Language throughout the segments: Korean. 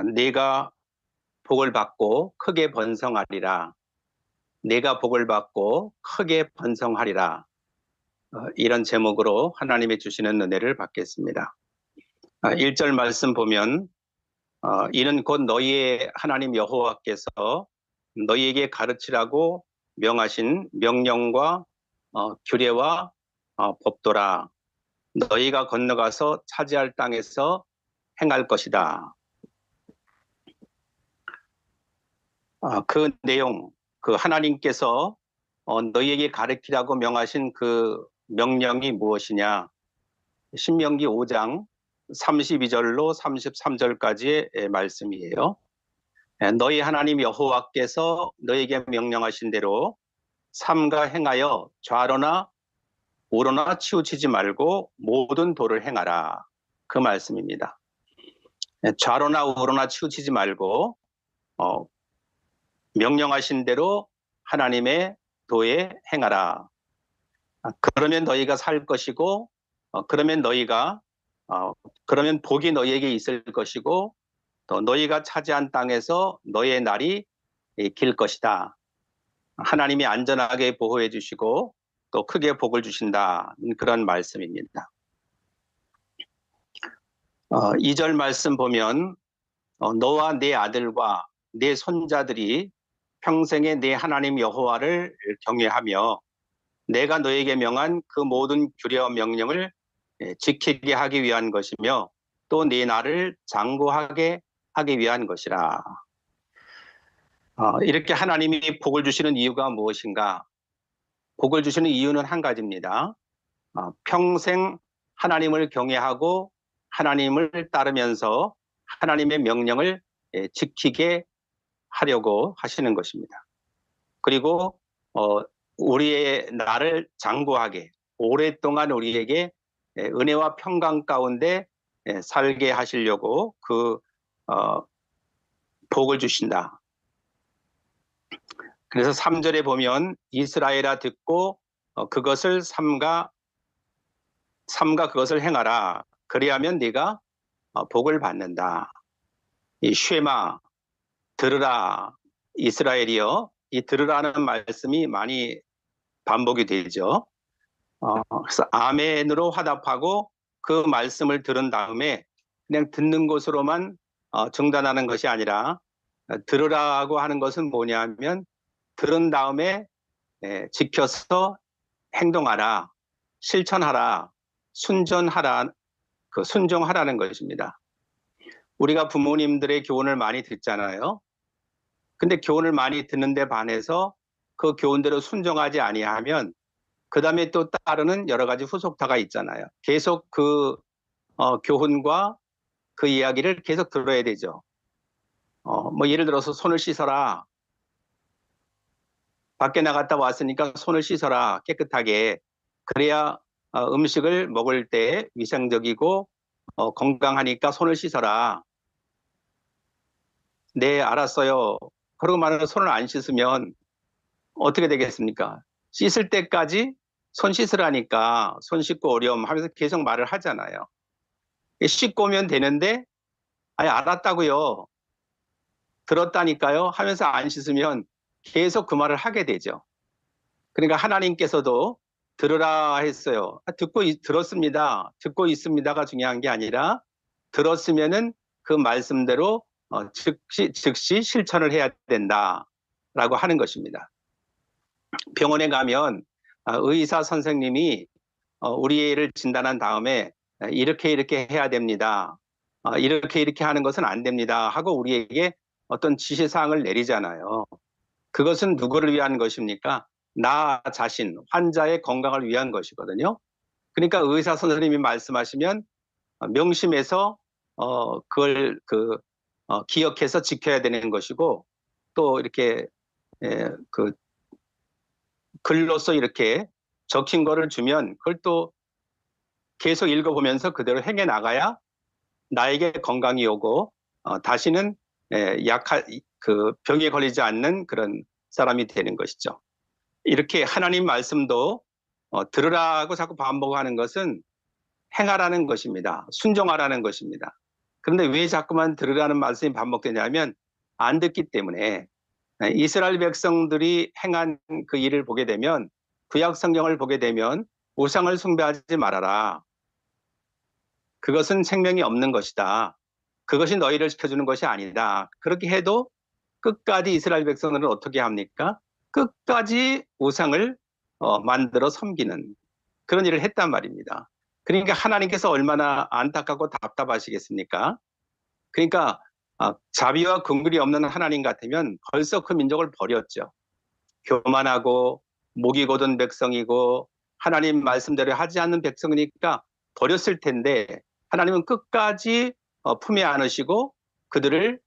네가 복을 받고 크게 번성하리라. 네가 복을 받고 크게 번성하리라. 이런 제목으로 하나님이 주시는 은혜를 받겠습니다. 1절 말씀 보면 이는 곧 너희의 하나님 여호와께서 너희에게 가르치라고 명하신 명령과 규례와 법도라. 너희가 건너가서 차지할 땅에서 행할 것이다. 그 내용, 그 하나님께서 너희에게 가르치라고 명하신 그 명령이 무엇이냐? 신명기 5장 32절로 33절까지의 말씀이에요. 너희 하나님 여호와께서 너희에게 명령하신 대로 삼가 행하여 좌로나 우로나 치우치지 말고 모든 도를 행하라. 그 말씀입니다. 좌로나 우로나 치우치지 말고 명령하신 대로 하나님의 도에 행하라. 그러면 너희가 살 것이고 그러면 복이 너희에게 있을 것이고 또 너희가 차지한 땅에서 너희의 날이 길 것이다. 하나님이 안전하게 보호해 주시고 또 크게 복을 주신다. 그런 말씀입니다. 2절 말씀 보면 너와 네 아들과 네 손자들이 평생에 네 하나님 여호와를 경외하며 내가 너에게 명한 그 모든 규례와 명령을 지키게 하기 위한 것이며 또 네 나를 장구하게 하기 위한 것이라. 이렇게 하나님이 복을 주시는 이유가 무엇인가? 복을 주시는 이유는 한 가지입니다. 평생 하나님을 경외하고 하나님을 따르면서 하나님의 명령을 지키게 하려고 하시는 것입니다. 그리고 우리의 나를 장구하게 오랫동안 우리에게 은혜와 평강 가운데 살게 하시려고 그 복을 주신다. 그래서 3절에 보면 이스라엘아 듣고 그것을 삼가 그것을 행하라. 그리하면 네가 복을 받는다. 이 쉐마 들으라 이스라엘이여. 이 들으라는 말씀이 많이 반복이 되죠. 그래서 아멘으로 화답하고 그 말씀을 들은 다음에 그냥 듣는 것으로만 중단하는 것이 아니라 들으라고 하는 것은 뭐냐면 들은 다음에 지켜서 행동하라, 실천하라, 순종하라는 것입니다. 우리가 부모님들의 교훈을 많이 듣잖아요. 근데 교훈을 많이 듣는데 반해서 그 교훈대로 순종하지 아니하면 그 다음에 또 따르는 여러 가지 후속타가 있잖아요. 계속 그 교훈과 그 이야기를 계속 들어야 되죠. 뭐 예를 들어서 손을 씻어라. 밖에 나갔다 왔으니까 손을 씻어라. 깨끗하게. 그래야 음식을 먹을 때 위생적이고 건강하니까 손을 씻어라. 네, 알았어요. 그러고 말하는 손을 안 씻으면 어떻게 되겠습니까? 씻을 때까지 손 씻으라니까 손 씻고 오렴 하면서 계속 말을 하잖아요. 씻고 오면 되는데 아니 알았다고요. 들었다니까요 하면서 안 씻으면 계속 그 말을 하게 되죠. 그러니까 하나님께서도 들으라 했어요. 들었습니다. 듣고 있습니다가 중요한 게 아니라 들었으면은 그 말씀대로 즉시 실천을 해야 된다라고 하는 것입니다. 병원에 가면 의사 선생님이 우리 애를 진단한 다음에 이렇게 해야 됩니다. 이렇게 하는 것은 안 됩니다 하고 우리에게 어떤 지시사항을 내리잖아요. 그것은 누구를 위한 것입니까? 나 자신, 환자의 건강을 위한 것이거든요. 그러니까 의사 선생님이 말씀하시면 명심해서 그걸 기억해서 지켜야 되는 것이고 또 이렇게 그 글로써 이렇게 적힌 거를 주면 그걸 또 계속 읽어보면서 그대로 행해 나가야 나에게 건강이 오고 다시는 그 병에 걸리지 않는 그런 사람이 되는 것이죠. 이렇게 하나님 말씀도 들으라고 자꾸 반복하는 것은 행하라는 것입니다. 순종하라는 것입니다. 그런데 왜 자꾸만 들으라는 말씀이 반복되냐면 안 듣기 때문에. 이스라엘 백성들이 행한 그 일을 보게 되면, 구약 성경을 보게 되면 우상을 숭배하지 말아라. 그것은 생명이 없는 것이다. 그것이 너희를 지켜주는 것이 아니다. 그렇게 해도 끝까지 이스라엘 백성들은 어떻게 합니까? 끝까지 우상을 만들어 섬기는 그런 일을 했단 말입니다. 그러니까 하나님께서 얼마나 안타깝고 답답하시겠습니까? 그러니까 자비와 긍휼이 없는 하나님 같으면 벌써 그 민족을 버렸죠. 교만하고 목이 곧은 백성이고 하나님 말씀대로 하지 않는 백성이니까 버렸을 텐데, 하나님은 끝까지 품에 안으시고 그들을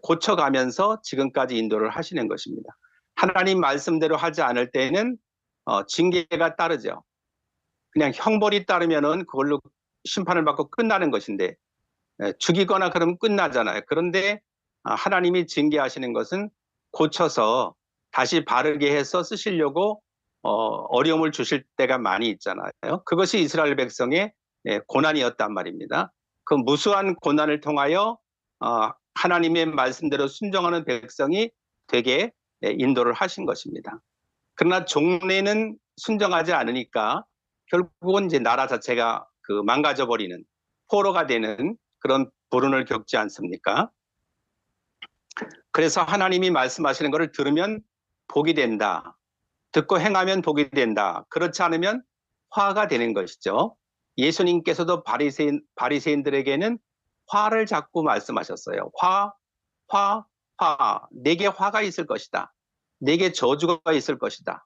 고쳐가면서 지금까지 인도를 하시는 것입니다. 하나님 말씀대로 하지 않을 때에는 징계가 따르죠. 그냥 형벌이 따르면은 그걸로 심판을 받고 끝나는 것인데, 죽이거나 그러면 끝나잖아요. 그런데 하나님이 징계하시는 것은 고쳐서 다시 바르게 해서 쓰시려고 어려움을 주실 때가 많이 있잖아요. 그것이 이스라엘 백성의 고난이었단 말입니다. 그 무수한 고난을 통하여 하나님의 말씀대로 순종하는 백성이 되게 인도를 하신 것입니다. 그러나 종래는 순종하지 않으니까 결국은 이제 나라 자체가 그 망가져버리는, 포로가 되는 그런 불운을 겪지 않습니까? 그래서 하나님이 말씀하시는 것을 들으면 복이 된다. 듣고 행하면 복이 된다. 그렇지 않으면 화가 되는 것이죠. 예수님께서도 바리새인들에게는 화를 자꾸 말씀하셨어요. 화. 내게 화가 있을 것이다. 내게 저주가 있을 것이다.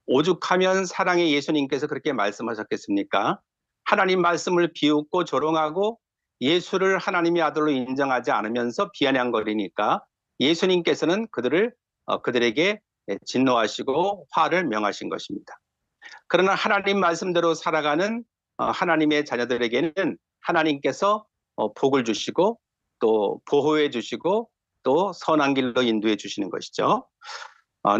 오죽하면 사랑의 예수님께서 그렇게 말씀하셨겠습니까? 하나님 말씀을 비웃고 조롱하고 예수를 하나님의 아들로 인정하지 않으면서 비아냥거리니까 예수님께서는 그들에게 진노하시고 화를 명하신 것입니다. 그러나 하나님 말씀대로 살아가는 하나님의 자녀들에게는 하나님께서 복을 주시고 또 보호해 주시고 또 선한 길로 인도해 주시는 것이죠.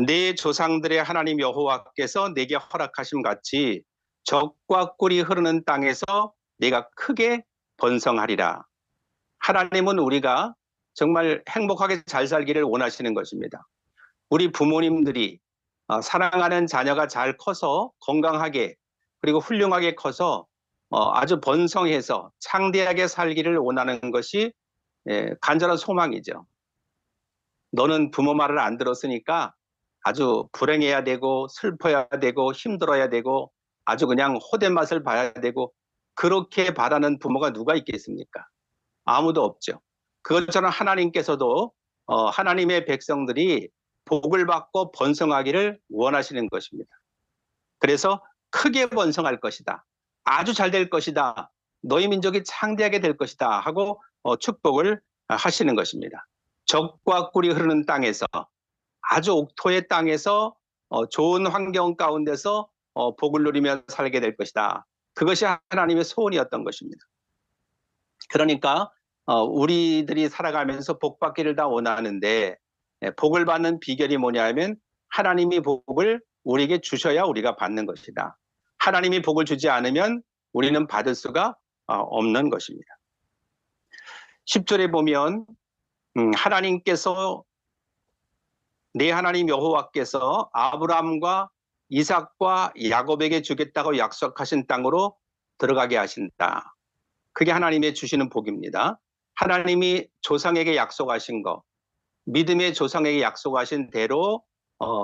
내 조상들의 하나님 여호와께서 내게 허락하심 같이 적과 꿀이 흐르는 땅에서 내가 크게 번성하리라. 하나님은 우리가 정말 행복하게 잘 살기를 원하시는 것입니다. 우리 부모님들이 사랑하는 자녀가 잘 커서 건강하게 그리고 훌륭하게 커서 아주 번성해서 창대하게 살기를 원하는 것이 간절한 소망이죠. 너는 부모 말을 안 들었으니까 아주 불행해야 되고 슬퍼야 되고 힘들어야 되고 아주 그냥 호된 맛을 봐야 되고, 그렇게 바라는 부모가 누가 있겠습니까? 아무도 없죠. 그것처럼 하나님께서도 하나님의 백성들이 복을 받고 번성하기를 원하시는 것입니다. 그래서 크게 번성할 것이다. 아주 잘 될 것이다. 너희 민족이 창대하게 될 것이다 하고 축복을 하시는 것입니다. 적과 꿀이 흐르는 땅에서, 아주 옥토의 땅에서 좋은 환경 가운데서 복을 누리며 살게 될 것이다. 그것이 하나님의 소원이었던 것입니다. 그러니까 우리들이 살아가면서 복 받기를 다 원하는데, 복을 받는 비결이 뭐냐면 하나님이 복을 우리에게 주셔야 우리가 받는 것이다. 하나님이 복을 주지 않으면 우리는 받을 수가 없는 것입니다. 10절에 보면 하나님께서, 내 하나님 여호와께서 아브라함과 이삭과 야곱에게 주겠다고 약속하신 땅으로 들어가게 하신다. 그게 하나님의 주시는 복입니다. 하나님이 조상에게 약속하신 것, 믿음의 조상에게 약속하신 대로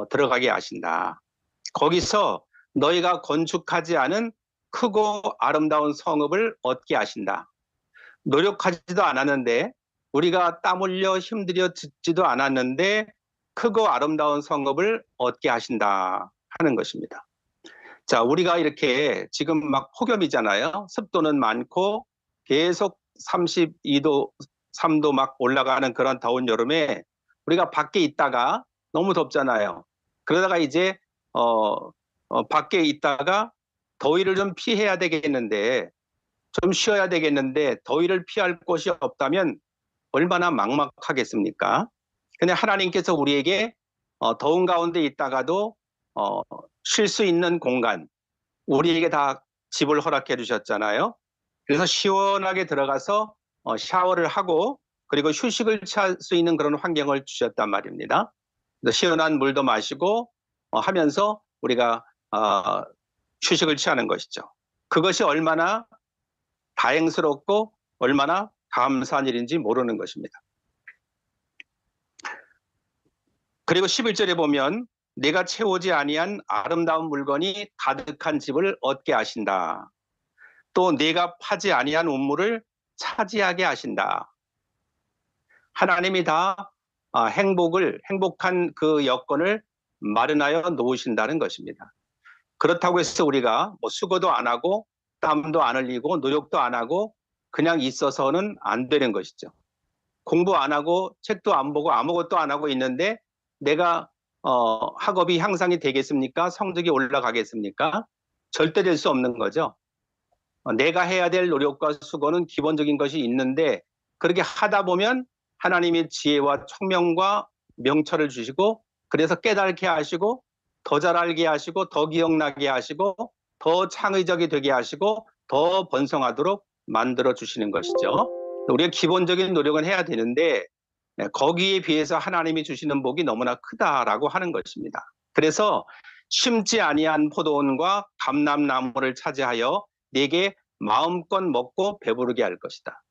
들어가게 하신다. 거기서 너희가 건축하지 않은 크고 아름다운 성읍을 얻게 하신다. 노력하지도 않았는데, 우리가 땀 흘려 힘들여 짓지도 않았는데 크고 아름다운 성읍을 얻게 하신다 하는 것입니다. 자, 우리가 이렇게 지금 막 폭염이잖아요. 습도는 많고 계속 32도, 3도 막 올라가는 그런 더운 여름에 우리가 밖에 있다가 너무 덥잖아요. 그러다가 이제 밖에 있다가 더위를 좀 피해야 되겠는데, 좀 쉬어야 되겠는데 더위를 피할 곳이 없다면 얼마나 막막하겠습니까? 근데 하나님께서 우리에게 더운 가운데 있다가도 쉴 수 있는 공간, 우리에게 다 집을 허락해 주셨잖아요. 그래서 시원하게 들어가서 샤워를 하고 그리고 휴식을 취할 수 있는 그런 환경을 주셨단 말입니다. 그래서 시원한 물도 마시고 하면서 우리가 휴식을 취하는 것이죠. 그것이 얼마나 다행스럽고 얼마나 감사한 일인지 모르는 것입니다. 그리고 11절에 보면 내가 채우지 아니한 아름다운 물건이 가득한 집을 얻게 하신다. 또 내가 파지 아니한 우물을 차지하게 하신다. 하나님이 다 행복한 그 여건을 마련하여 놓으신다는 것입니다. 그렇다고 해서 우리가 뭐 수고도 안 하고 땀도 안 흘리고 노력도 안 하고 그냥 있어서는 안 되는 것이죠. 공부 안 하고 책도 안 보고 아무것도 안 하고 있는데 내가 학업이 향상이 되겠습니까? 성적이 올라가겠습니까? 절대 될 수 없는 거죠. 내가 해야 될 노력과 수고는 기본적인 것이 있는데 그렇게 하다 보면 하나님의 지혜와 총명과 명철을 주시고 그래서 깨닫게 하시고 더 잘 알게 하시고 더 기억나게 하시고 더 창의적이 되게 하시고 더 번성하도록 만들어 주시는 것이죠. 우리가 기본적인 노력은 해야 되는데 거기에 비해서 하나님이 주시는 복이 너무나 크다라고 하는 것입니다. 그래서 심지 아니한 포도원과 감람나무를 차지하여 내게 마음껏 먹고 배부르게 할 것이다.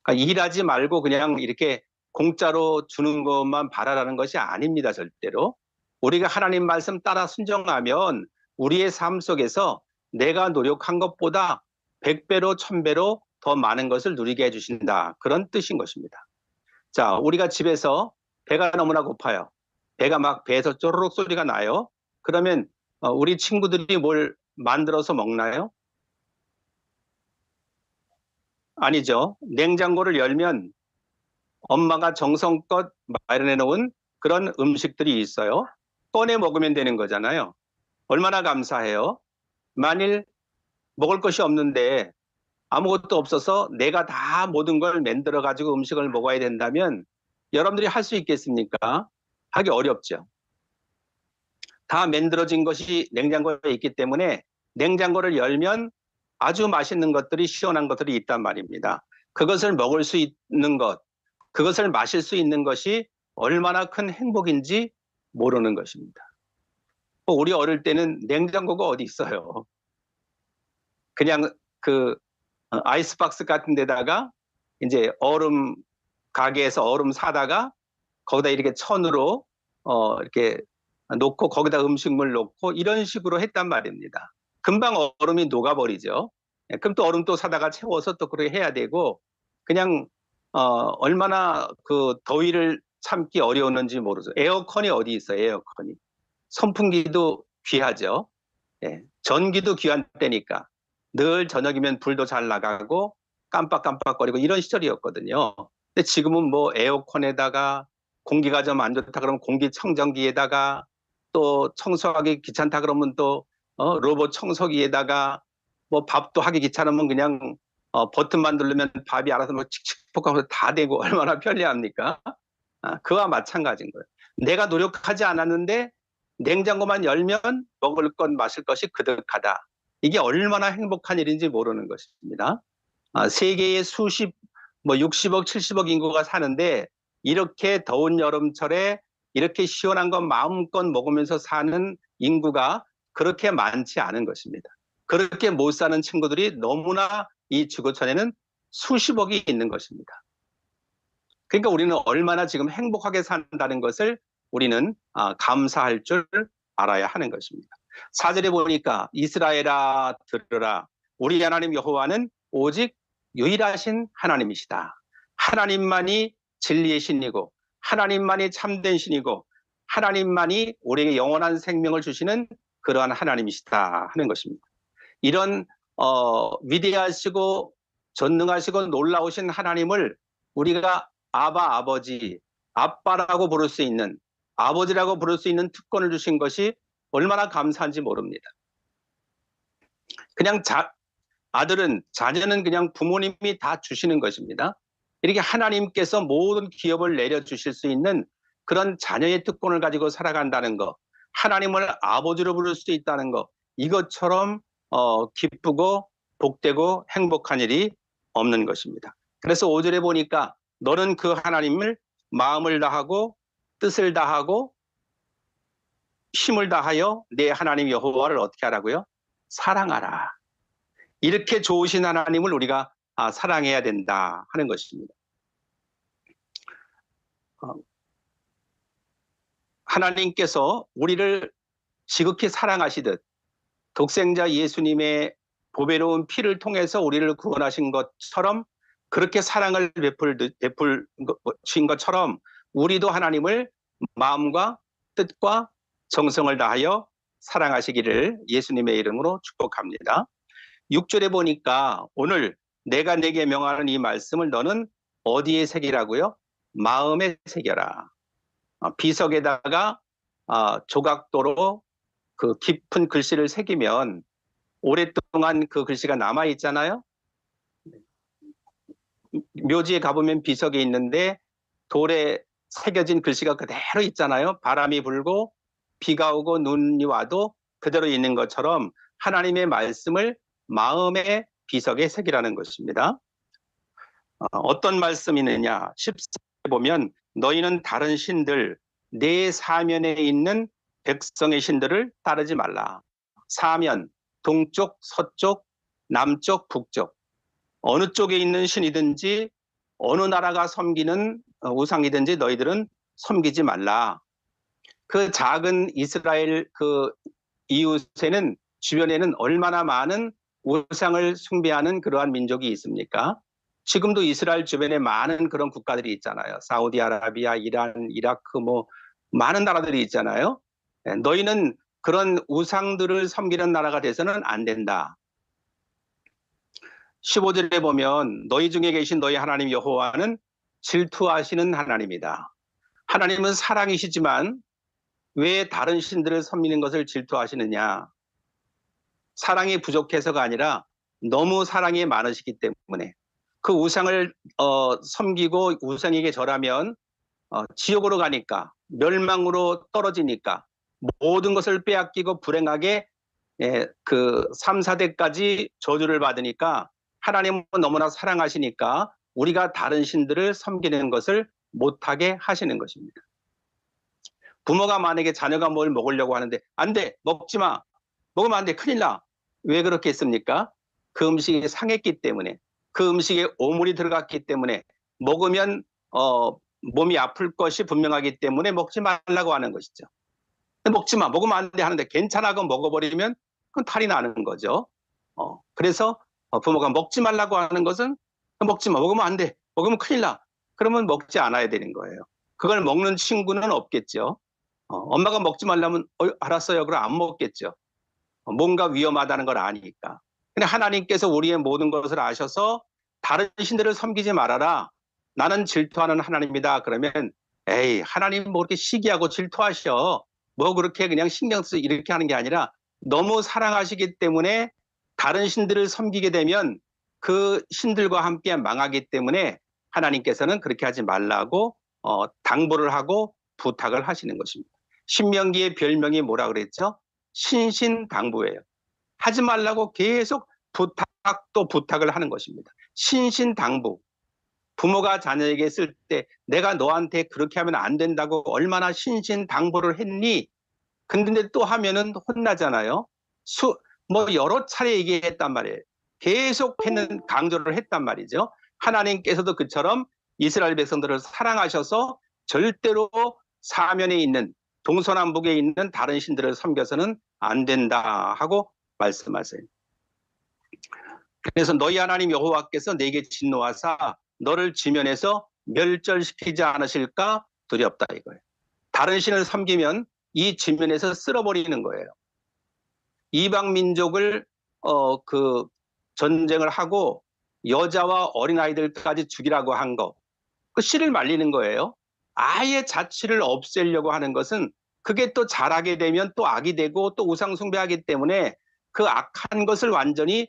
그러니까 일하지 말고 그냥 이렇게 공짜로 주는 것만 바라라는 것이 아닙니다. 절대로. 우리가 하나님 말씀 따라 순종하면 우리의 삶 속에서 내가 노력한 것보다 100배로 1000배로 더 많은 것을 누리게 해주신다. 그런 뜻인 것입니다. 자, 우리가 집에서 배가 너무나 고파요. 배가 막 배에서 쪼르륵 소리가 나요. 그러면 우리 친구들이 뭘 만들어서 먹나요? 아니죠. 냉장고를 열면 엄마가 정성껏 마련해 놓은 그런 음식들이 있어요. 꺼내 먹으면 되는 거잖아요. 얼마나 감사해요. 만일 먹을 것이 없는데 아무것도 없어서 내가 다 모든 걸 만들어 가지고 음식을 먹어야 된다면 여러분들이 할 수 있겠습니까? 하기 어렵죠. 다 만들어진 것이 냉장고에 있기 때문에 냉장고를 열면 아주 맛있는 것들이 시원한 것들이 있단 말입니다. 그것을 먹을 수 있는 것, 그것을 마실 수 있는 것이 얼마나 큰 행복인지 모르는 것입니다. 우리 어릴 때는 냉장고가 어디 있어요. 그냥 그 아이스박스 같은 데다가 이제 얼음 가게에서 얼음 사다가 거기다 이렇게 천으로 이렇게 놓고 거기다 음식물 놓고 이런 식으로 했단 말입니다. 금방 얼음이 녹아버리죠. 그럼 또 얼음 또 사다가 채워서 또 그렇게 해야 되고 그냥 얼마나 그 더위를 참기 어려웠는지 모르죠. 에어컨이 어디 있어요, 에어컨이. 선풍기도 귀하죠. 예, 전기도 귀한 때니까 늘 저녁이면 불도 잘 나가고 깜빡깜빡거리고 이런 시절이었거든요. 근데 지금은 뭐 에어컨에다가 공기가 좀 안 좋다 그러면 공기청정기에다가 또 청소하기 귀찮다 그러면 또 로봇 청소기에다가 뭐 밥도 하기 귀찮으면 그냥 버튼만 누르면 밥이 알아서 뭐 칙칙폭하면서 다 되고 얼마나 편리합니까? 그와 마찬가지인 거예요. 내가 노력하지 않았는데 냉장고만 열면 먹을 것 마실 것이 그득하다. 이게 얼마나 행복한 일인지 모르는 것입니다. 세계에 뭐 60억, 70억 인구가 사는데 이렇게 더운 여름철에 이렇게 시원한 것 마음껏 먹으면서 사는 인구가 그렇게 많지 않은 것입니다. 그렇게 못 사는 친구들이 너무나 이 지구촌에는 수십억이 있는 것입니다. 그러니까 우리는 얼마나 지금 행복하게 산다는 것을 우리는 감사할 줄 알아야 하는 것입니다. 4절에 보니까 이스라엘아 들으라 우리 하나님 여호와는 오직 유일하신 하나님이시다. 하나님만이 진리의 신이고 하나님만이 참된 신이고 하나님만이 우리에게 영원한 생명을 주시는 그러한 하나님이시다 하는 것입니다. 이런 위대하시고 전능하시고 놀라우신 하나님을 우리가 아버지, 아빠라고 부를 수 있는 아버지라고 부를 수 있는 특권을 주신 것이 얼마나 감사한지 모릅니다. 그냥 자녀는 그냥 부모님이 다 주시는 것입니다. 이렇게 하나님께서 모든 기업을 내려주실 수 있는 그런 자녀의 특권을 가지고 살아간다는 것, 하나님을 아버지로 부를 수 있다는 것, 이것처럼 기쁘고 복되고 행복한 일이 없는 것입니다. 그래서 5절에 보니까 너는 그 하나님을 마음을 다하고 뜻을 다하고 힘을 다하여 내 하나님 여호와를 어떻게 하라고요? 사랑하라. 이렇게 좋으신 하나님을 우리가 사랑해야 된다 하는 것입니다. 하나님께서 우리를 지극히 사랑하시듯 독생자 예수님의 보배로운 피를 통해서 우리를 구원하신 것처럼 그렇게 사랑을 베풀신 것처럼 우리도 하나님을 마음과 뜻과 정성을 다하여 사랑하시기를 예수님의 이름으로 축복합니다. 6절에 보니까 오늘 내가 내게 명하는 이 말씀을 너는 어디에 새기라고요? 마음에 새겨라. 비석에다가 조각도로 그 깊은 글씨를 새기면 오랫동안 그 글씨가 남아 있잖아요. 묘지에 가보면 비석이 있는데 돌에 새겨진 글씨가 그대로 있잖아요. 바람이 불고 비가 오고 눈이 와도 그대로 있는 것처럼 하나님의 말씀을 마음의 비석에 새기라는 것입니다. 어떤 말씀이 있느냐? 14절에 보면 너희는 다른 신들 내 사면에 있는 백성의 신들을 따르지 말라. 사면, 동쪽, 서쪽, 남쪽, 북쪽 어느 쪽에 있는 신이든지 어느 나라가 섬기는 우상이든지 너희들은 섬기지 말라. 그 작은 이스라엘 그 이웃에는 주변에는 얼마나 많은 우상을 숭배하는 그러한 민족이 있습니까? 지금도 이스라엘 주변에 많은 그런 국가들이 있잖아요. 사우디아라비아, 이란, 이라크 뭐 많은 나라들이 있잖아요. 너희는 그런 우상들을 섬기는 나라가 돼서는 안 된다. 15절에 보면 너희 중에 계신 너희 하나님 여호와는 질투하시는 하나님이다. 하나님은 사랑이시지만 왜 다른 신들을 섬기는 것을 질투하시느냐? 사랑이 부족해서가 아니라 너무 사랑이 많으시기 때문에 그 우상을 섬기고 우상에게 절하면 지옥으로 가니까 멸망으로 떨어지니까 모든 것을 빼앗기고 불행하게 그 3, 4대까지 저주를 받으니까 하나님은 너무나 사랑하시니까 우리가 다른 신들을 섬기는 것을 못하게 하시는 것입니다. 부모가 만약에 자녀가 뭘 먹으려고 하는데 안 돼, 먹지 마, 먹으면 안 돼, 큰일 나. 왜 그렇게 했습니까? 그 음식이 상했기 때문에, 그 음식에 오물이 들어갔기 때문에 먹으면 몸이 아플 것이 분명하기 때문에 먹지 말라고 하는 것이죠. 먹지 마, 먹으면 안 돼 하는데 괜찮아고 먹어버리면 그건 탈이 나는 거죠. 그래서 부모가 먹지 말라고 하는 것은 먹지 마, 먹으면 안 돼, 먹으면 큰일 나. 그러면 먹지 않아야 되는 거예요. 그걸 먹는 친구는 없겠죠. 엄마가 먹지 말라면 알았어요. 그럼 안 먹겠죠. 뭔가 위험하다는 걸 아니까. 근데 하나님께서 우리의 모든 것을 아셔서 다른 신들을 섬기지 말아라. 나는 질투하는 하나님이다. 그러면 에이, 하나님 뭐 그렇게 시기하고 질투하셔. 뭐 그렇게 그냥 신경 쓰 이렇게 하는 게 아니라 너무 사랑하시기 때문에 다른 신들을 섬기게 되면 그 신들과 함께 망하기 때문에 하나님께서는 그렇게 하지 말라고 당부를 하고 부탁을 하시는 것입니다. 신명기의 별명이 뭐라 그랬죠? 신신당부예요. 하지 말라고 계속 부탁을 하는 것입니다. 신신당부. 부모가 자녀에게 했을 때 내가 너한테 그렇게 하면 안 된다고 얼마나 신신당부를 했니? 근데 또 하면은 혼나잖아요. 뭐 여러 차례 얘기했단 말이에요. 계속 강조를 했단 말이죠. 하나님께서도 그처럼 이스라엘 백성들을 사랑하셔서 절대로 사면에 있는 동서남북에 있는 다른 신들을 섬겨서는 안 된다 하고 말씀하세요. 그래서 너희 하나님 여호와께서 내게 진노하사 너를 지면에서 멸절시키지 않으실까 두렵다 이거예요. 다른 신을 섬기면 이 지면에서 쓸어버리는 거예요. 이방 민족을 그 전쟁을 하고 여자와 어린아이들까지 죽이라고 한 거, 그 씨를 말리는 거예요. 아예 자취를 없애려고 하는 것은 그게 또 잘하게 되면 또 악이 되고 또 우상 숭배하기 때문에 그 악한 것을 완전히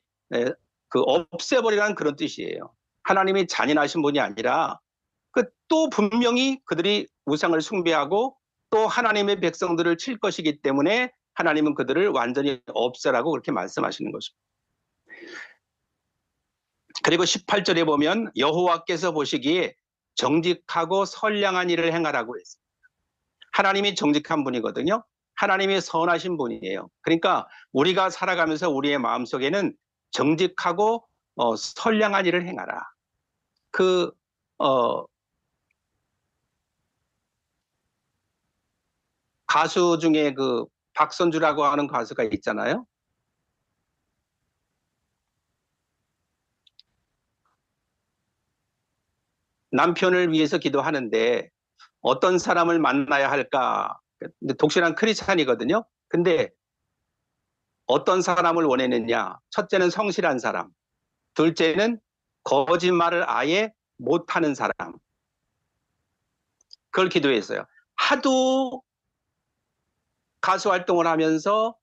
그 없애버리라는 그런 뜻이에요. 하나님이 잔인하신 분이 아니라 그 또 분명히 그들이 우상을 숭배하고 또 하나님의 백성들을 칠 것이기 때문에 하나님은 그들을 완전히 없애라고 그렇게 말씀하시는 것입니다. 그리고 18절에 보면 여호와께서 보시기에 정직하고 선량한 일을 행하라고 했습니다. 하나님이 정직한 분이거든요. 하나님이 선하신 분이에요. 그러니까 우리가 살아가면서 우리의 마음속에는 정직하고 선량한 일을 행하라. 그 가수 중에 그 박선주라고 하는 가수가 있잖아요. 남편을 위해서 기도하는데 어떤 사람을 만나야 할까? 독실한 크리스찬이거든요. 근데 어떤 사람을 원했느냐? 첫째는 성실한 사람, 둘째는 거짓말을 아예 못하는 사람. 그걸 기도했어요. 하도 가수 활동을 하면서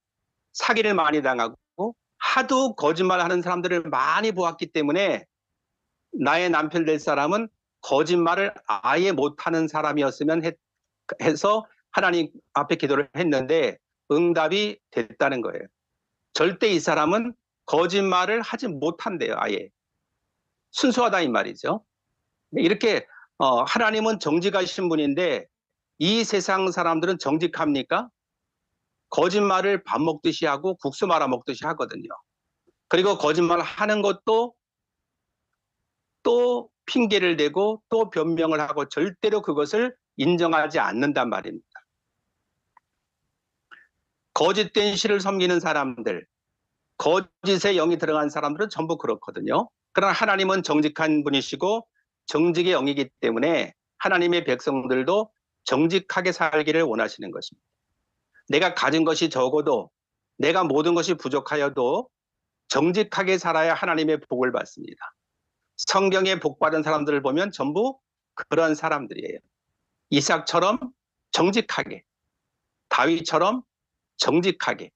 사기를 많이 당하고 하도 거짓말하는 사람들을 많이 보았기 때문에 나의 남편 될 사람은 거짓말을 아예 못하는 사람이었으면 해서 하나님 앞에 기도를 했는데 응답이 됐다는 거예요. 절대 이 사람은 거짓말을 하지 못한대요. 아예. 순수하다 이 말이죠. 이렇게 하나님은 정직하신 분인데 이 세상 사람들은 정직합니까? 거짓말을 밥 먹듯이 하고 국수 말아 먹듯이 하거든요. 그리고 거짓말 하는 것도 또 핑계를 대고 또 변명을 하고 절대로 그것을 인정하지 않는단 말입니다. 거짓된 신을 섬기는 사람들, 거짓의 영이 들어간 사람들은 전부 그렇거든요. 그러나 하나님은 정직한 분이시고 정직의 영이기 때문에 하나님의 백성들도 정직하게 살기를 원하시는 것입니다. 내가 가진 것이 적어도 내가 모든 것이 부족하여도 정직하게 살아야 하나님의 복을 받습니다. 성경에 복받은 사람들을 보면 전부 그런 사람들이에요. 이삭처럼 정직하게, 다윗처럼 정직하게,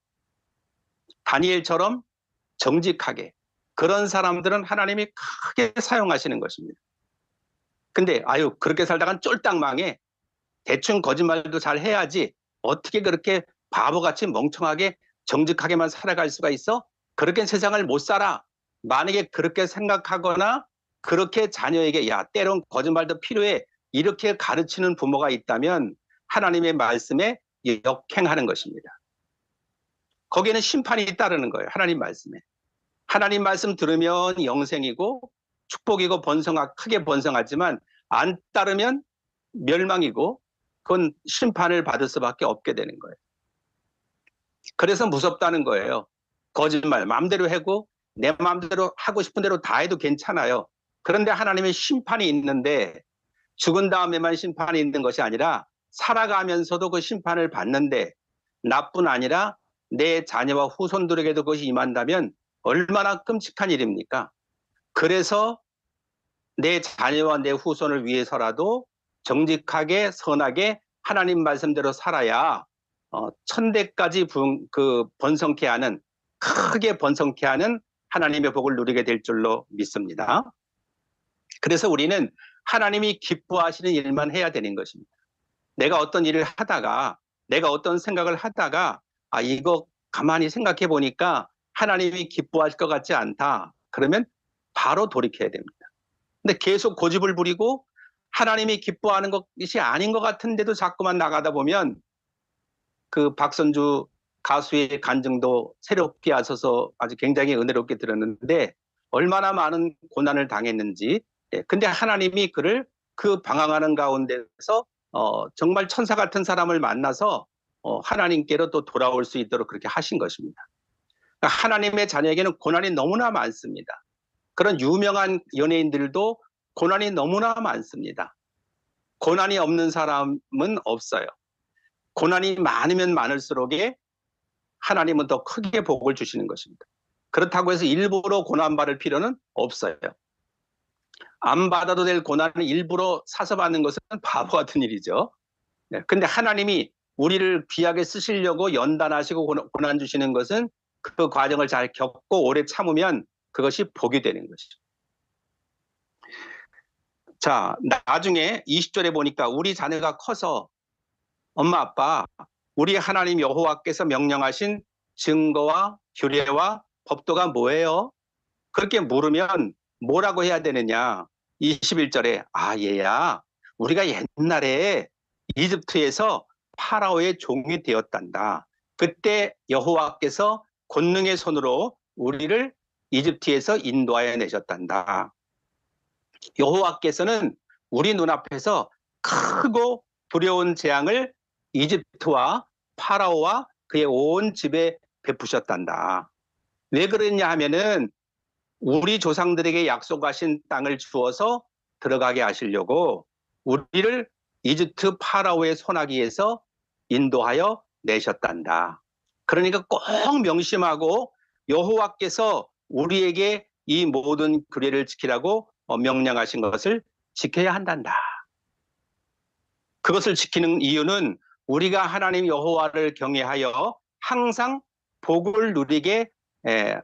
다니엘처럼 정직하게, 그런 사람들은 하나님이 크게 사용하시는 것입니다. 근데 아유 그렇게 살다간 쫄딱 망해. 대충 거짓말도 잘 해야지. 어떻게 그렇게 바보같이 멍청하게 정직하게만 살아갈 수가 있어? 그렇게 세상을 못 살아. 만약에 그렇게 생각하거나 그렇게 자녀에게 야 때론 거짓말도 필요해 이렇게 가르치는 부모가 있다면 하나님의 말씀에 역행하는 것입니다. 거기에는 심판이 따르는 거예요. 하나님 말씀에. 하나님 말씀 들으면 영생이고 축복이고 크게 번성하지만 안 따르면 멸망이고 그건 심판을 받을 수밖에 없게 되는 거예요. 그래서 무섭다는 거예요. 거짓말 마음대로 하고 내 마음대로 하고 싶은 대로 다 해도 괜찮아요. 그런데 하나님의 심판이 있는데 죽은 다음에만 심판이 있는 것이 아니라 살아가면서도 그 심판을 받는데 나뿐 아니라 내 자녀와 후손들에게도 그것이 임한다면 얼마나 끔찍한 일입니까? 그래서 내 자녀와 내 후손을 위해서라도 정직하게 선하게 하나님 말씀대로 살아야 천대까지 번성케 하는 크게 번성케 하는 하나님의 복을 누리게 될 줄로 믿습니다. 그래서 우리는 하나님이 기뻐하시는 일만 해야 되는 것입니다. 내가 어떤 일을 하다가 내가 어떤 생각을 하다가 이거 가만히 생각해 보니까 하나님이 기뻐하실 것 같지 않다. 그러면 바로 돌이켜야 됩니다. 근데 계속 고집을 부리고 하나님이 기뻐하는 것이 아닌 것 같은데도 자꾸만 나가다 보면 그 박선주 가수의 간증도 새롭게 하셔서 아주 굉장히 은혜롭게 들었는데 얼마나 많은 고난을 당했는지. 근데 하나님이 그를 그 방황하는 가운데서 정말 천사 같은 사람을 만나서 하나님께로 또 돌아올 수 있도록 그렇게 하신 것입니다. 그러니까 하나님의 자녀에게는 고난이 너무나 많습니다. 그런 유명한 연예인들도 고난이 너무나 많습니다. 고난이 없는 사람은 없어요. 고난이 많으면 많을수록에 하나님은 더 크게 복을 주시는 것입니다. 그렇다고 해서 일부러 고난받을 필요는 없어요. 안 받아도 될 고난을 일부러 사서 받는 것은 바보 같은 일이죠. 근데 하나님이 우리를 귀하게 쓰시려고 연단하시고 고난 주시는 것은 그 과정을 잘 겪고 오래 참으면 그것이 복이 되는 것이죠. 자, 나중에 20절에 보니까 우리 자녀가 커서 엄마 아빠 우리 하나님 여호와께서 명령하신 증거와 규례와 법도가 뭐예요? 그렇게 물으면 뭐라고 해야 되느냐? 21절에 얘야 우리가 옛날에 이집트에서 파라오의 종이 되었단다. 그때 여호와께서 권능의 손으로 우리를 이집트에서 인도하여 내셨단다. 여호와께서는 우리 눈앞에서 크고 두려운 재앙을 이집트와 파라오와 그의 온 집에 베푸셨단다. 왜 그랬냐 하면은 우리 조상들에게 약속하신 땅을 주어서 들어가게 하시려고 우리를 이집트 파라오의 손아귀에서 인도하여 내셨단다. 그러니까 꼭 명심하고 여호와께서 우리에게 이 모든 규례를 지키라고 명령하신 것을 지켜야 한단다. 그것을 지키는 이유는 우리가 하나님 여호와를 경외하여 항상 복을 누리게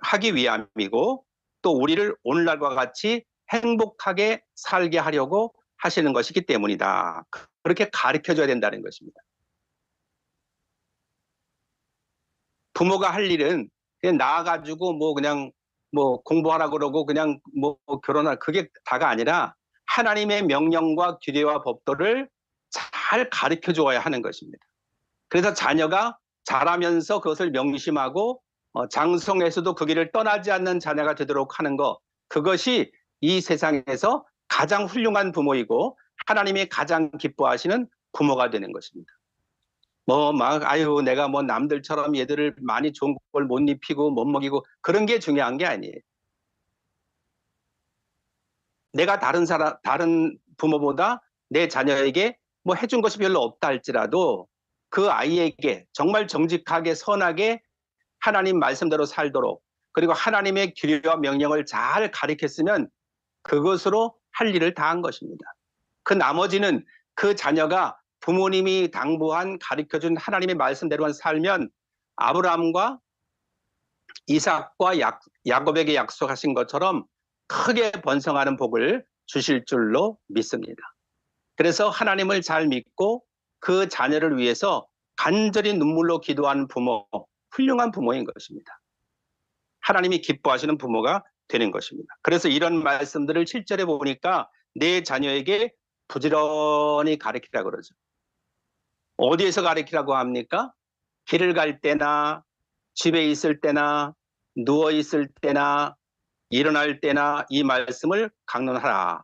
하기 위함이고 또 우리를 오늘날과 같이 행복하게 살게 하려고 하시는 것이기 때문이다. 그렇게 가르쳐줘야 된다는 것입니다. 부모가 할 일은 그냥 나와가지고 뭐 그냥 뭐 공부하라 그러고 그냥 뭐 결혼할 그게 다가 아니라 하나님의 명령과 규례와 법도를 잘 가르쳐 주어야 하는 것입니다. 그래서 자녀가 자라면서 그것을 명심하고 장성에서도 그 길을 떠나지 않는 자녀가 되도록 하는 것, 그것이 이 세상에서 가장 훌륭한 부모이고 하나님이 가장 기뻐하시는 부모가 되는 것입니다. 내가 뭐 남들처럼 얘들을 많이 좋은 걸 못 입히고 못 먹이고 그런 게 중요한 게 아니에요. 내가 다른 부모보다 내 자녀에게 뭐 해준 것이 별로 없다 할지라도 그 아이에게 정말 정직하게 선하게 하나님 말씀대로 살도록 그리고 하나님의 규례와 명령을 잘 가르쳤으면 그것으로 할 일을 다 한 것입니다. 그 나머지는 그 자녀가 부모님이 당부한 가르쳐준 하나님의 말씀대로만 살면 아브라함과 이삭과 야곱에게 약속하신 것처럼 크게 번성하는 복을 주실 줄로 믿습니다. 그래서 하나님을 잘 믿고 그 자녀를 위해서 간절히 눈물로 기도하는 부모, 훌륭한 부모인 것입니다. 하나님이 기뻐하시는 부모가 되는 것입니다. 그래서 이런 말씀들을 7절에 보니까 내 자녀에게 부지런히 가르치라 그러죠. 어디에서 가르치라고 합니까? 길을 갈 때나 집에 있을 때나 누워 있을 때나 일어날 때나 이 말씀을 강론하라.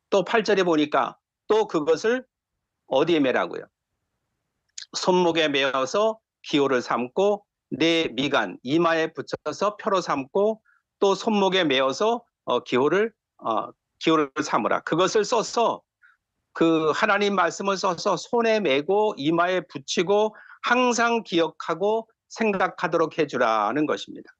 또 8절에 보니까 또 그것을 어디에 매라고요? 손목에 매어서 기호를 삼고 내 미간 이마에 붙여서 표로 삼고 또 손목에 매어서 기호를 삼으라. 그것을 써서 그 하나님 말씀을 써서 손에 매고 이마에 붙이고 항상 기억하고 생각하도록 해주라는 것입니다.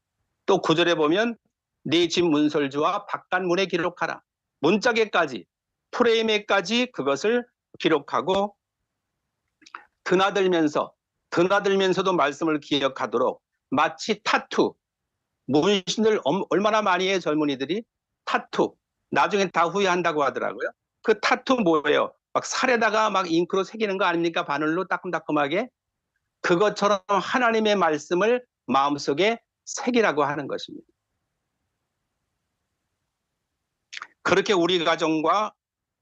또 9절에 보면 네 집 문설주와 바깥문에 기록하라. 문짝에까지 프레임에까지 그것을 기록하고 드나들면서도 말씀을 기억하도록 마치 타투, 문신을 얼마나 많이 해 젊은이들이 타투, 나중에 다 후회한다고 하더라고요. 그 타투 뭐예요? 막 살에다가 막 잉크로 새기는 거 아닙니까? 바늘로 따끔따끔하게. 그것처럼 하나님의 말씀을 마음속에 새기라고 하는 것입니다. 그렇게 우리 가정과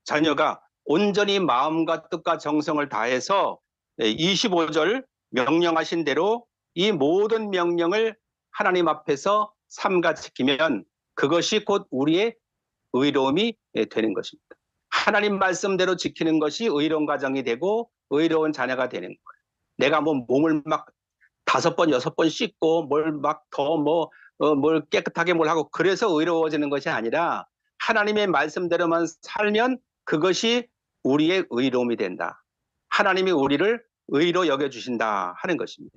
자녀가 온전히 마음과 뜻과 정성을 다해서 25절 명령하신 대로 이 모든 명령을 하나님 앞에서 삼가 지키면 그것이 곧 우리의 의로움이 되는 것입니다. 하나님 말씀대로 지키는 것이 의로운 가정이 되고 의로운 자녀가 되는 거예요. 내가 뭐 몸을 막 5번, 6번 씻고 뭘 막 더 뭘 깨끗하게 뭘 하고 그래서 의로워지는 것이 아니라 하나님의 말씀대로만 살면 그것이 우리의 의로움이 된다. 하나님이 우리를 의로 여겨주신다 하는 것입니다.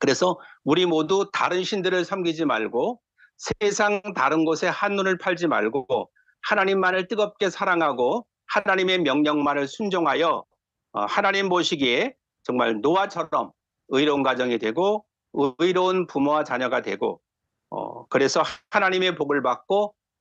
그래서 우리 모두 다른 신들을 섬기지 말고 세상 다른 곳에 한눈을 팔지 말고 하나님만을 뜨겁게 사랑하고 하나님의 명령만을 순종하여 하나님 보시기에 정말 노아처럼 의로운 가정이 되고 의로운 부모와 자녀가 되고 그래서 하나님의 복을 받고